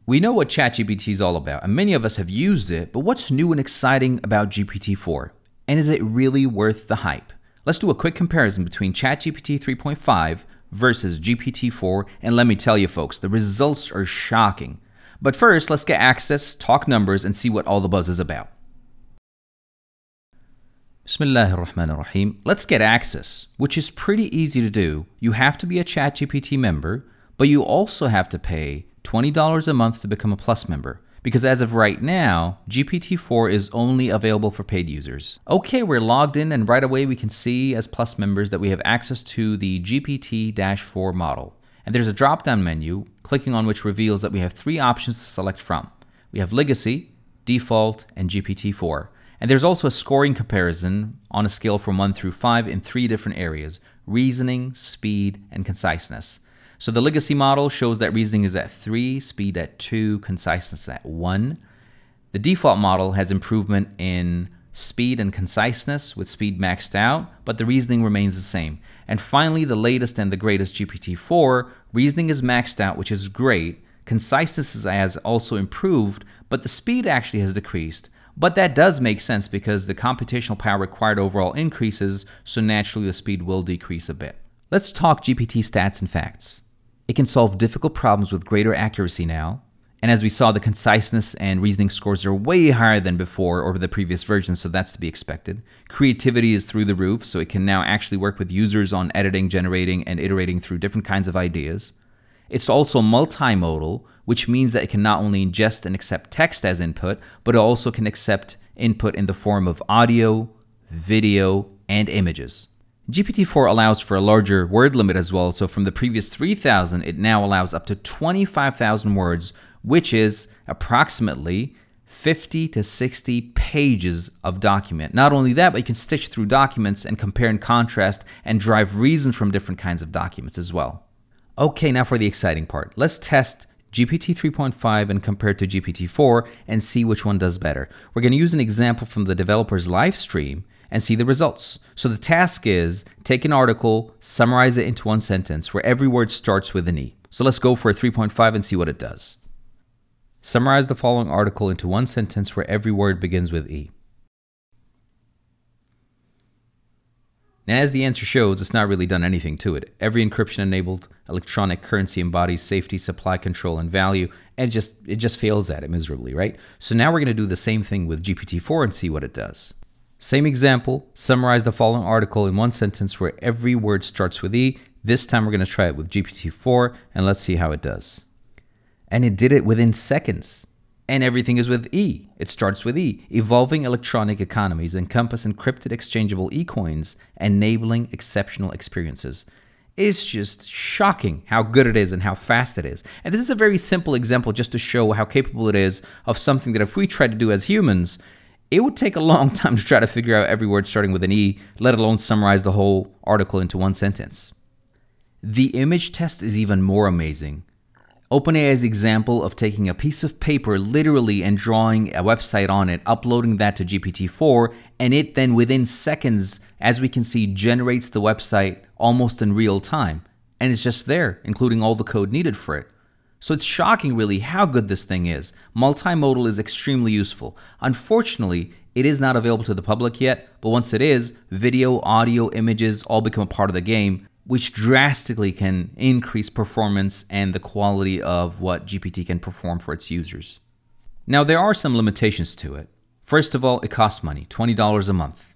We know what ChatGPT is all about, and many of us have used it, but what's new and exciting about GPT-4? And is it really worth the hype? Let's do a quick comparison between ChatGPT 3.5 versus GPT-4, and let me tell you folks, the results are shocking. But first, let's get access, talk numbers, and see what all the buzz is about. Bismillahirrahmanirrahim. Let's get access, which is pretty easy to do. You have to be a ChatGPT member, but you also have to pay $20 a month to become a Plus member, because as of right now, GPT-4 is only available for paid users. Okay, we're logged in, and right away we can see as Plus members that we have access to the GPT-4 model. And there's a drop-down menu, clicking on which reveals that we have three options to select from. We have Legacy, Default, and GPT-4. And there's also a scoring comparison on a scale from 1 through 5 in three different areas: reasoning, speed, and conciseness. So the legacy model shows that reasoning is at 3, speed at 2, conciseness at 1. The default model has improvement in speed and conciseness, with speed maxed out, but the reasoning remains the same. And finally, the latest and the greatest GPT-4, reasoning is maxed out, which is great. Conciseness has also improved, but the speed actually has decreased. But that does make sense because the computational power required overall increases, so naturally the speed will decrease a bit. Let's talk GPT stats and facts. It can solve difficult problems with greater accuracy now. And as we saw, the conciseness and reasoning scores are way higher than before or the previous versions, so that's to be expected. Creativity is through the roof, so it can now actually work with users on editing, generating, and iterating through different kinds of ideas. It's also multimodal, which means that it can not only ingest and accept text as input, but it also can accept input in the form of audio, video, and images. GPT-4 allows for a larger word limit as well, so from the previous 3,000, it now allows up to 25,000 words, which is approximately 50 to 60 pages of document. Not only that, but you can stitch through documents and compare and contrast and derive reason from different kinds of documents as well. Okay, now for the exciting part. Let's test GPT 3.5 and compare it to GPT-4 and see which one does better. We're going to use an example from the developer's live stream and see the results. So the task is take an article, summarize it into one sentence where every word starts with an E. So let's go for a 3.5 and see what it does. Summarize the following article into one sentence where every word begins with E. Now, as the answer shows, it's not really done anything to it. Every encryption-enabled electronic currency embodies safety, supply control, and value, and it just fails at it miserably, right? So now we're going to do the same thing with GPT-4 and see what it does. Same example, summarize the following article in one sentence where every word starts with E. This time we're going to try it with GPT-4, and let's see how it does. And it did it within seconds. And everything is with E. It starts with E. Evolving electronic economies encompass encrypted exchangeable e-coins, enabling exceptional experiences. It's just shocking how good it is and how fast it is. And this is a very simple example just to show how capable it is of something that if we tried to do as humans, it would take a long time to try to figure out every word starting with an E, let alone summarize the whole article into one sentence. The image test is even more amazing. OpenAI's example of taking a piece of paper literally and drawing a website on it, uploading that to GPT-4, and it then within seconds, as we can see, generates the website almost in real time. And it's just there, including all the code needed for it. So it's shocking really how good this thing is. Multimodal is extremely useful. Unfortunately, it is not available to the public yet, but once it is, video, audio, images all become a part of the game, which drastically can increase performance and the quality of what GPT can perform for its users. Now, there are some limitations to it. First of all, it costs money, $20 a month.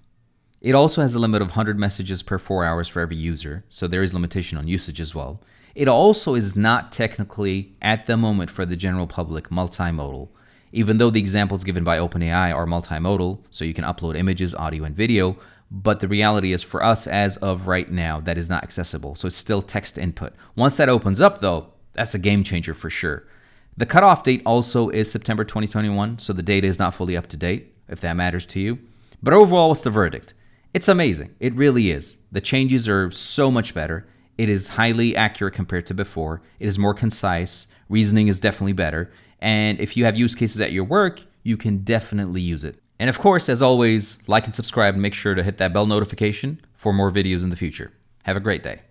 It also has a limit of 100 messages per 4 hours for every user, so there is limitation on usage as well. It also is not technically, at the moment for the general public, multimodal. Even though the examples given by OpenAI are multimodal, so you can upload images, audio, and video, but the reality is for us as of right now, that is not accessible. So it's still text input. Once that opens up though, that's a game changer for sure. The cutoff date also is September 2021, so the data is not fully up to date, if that matters to you. But overall, what's the verdict? It's amazing. It really is. The changes are so much better. It is highly accurate compared to before. It is more concise. Reasoning is definitely better. And if you have use cases at your work, you can definitely use it. And of course, as always, like and subscribe and make sure to hit that bell notification for more videos in the future. Have a great day.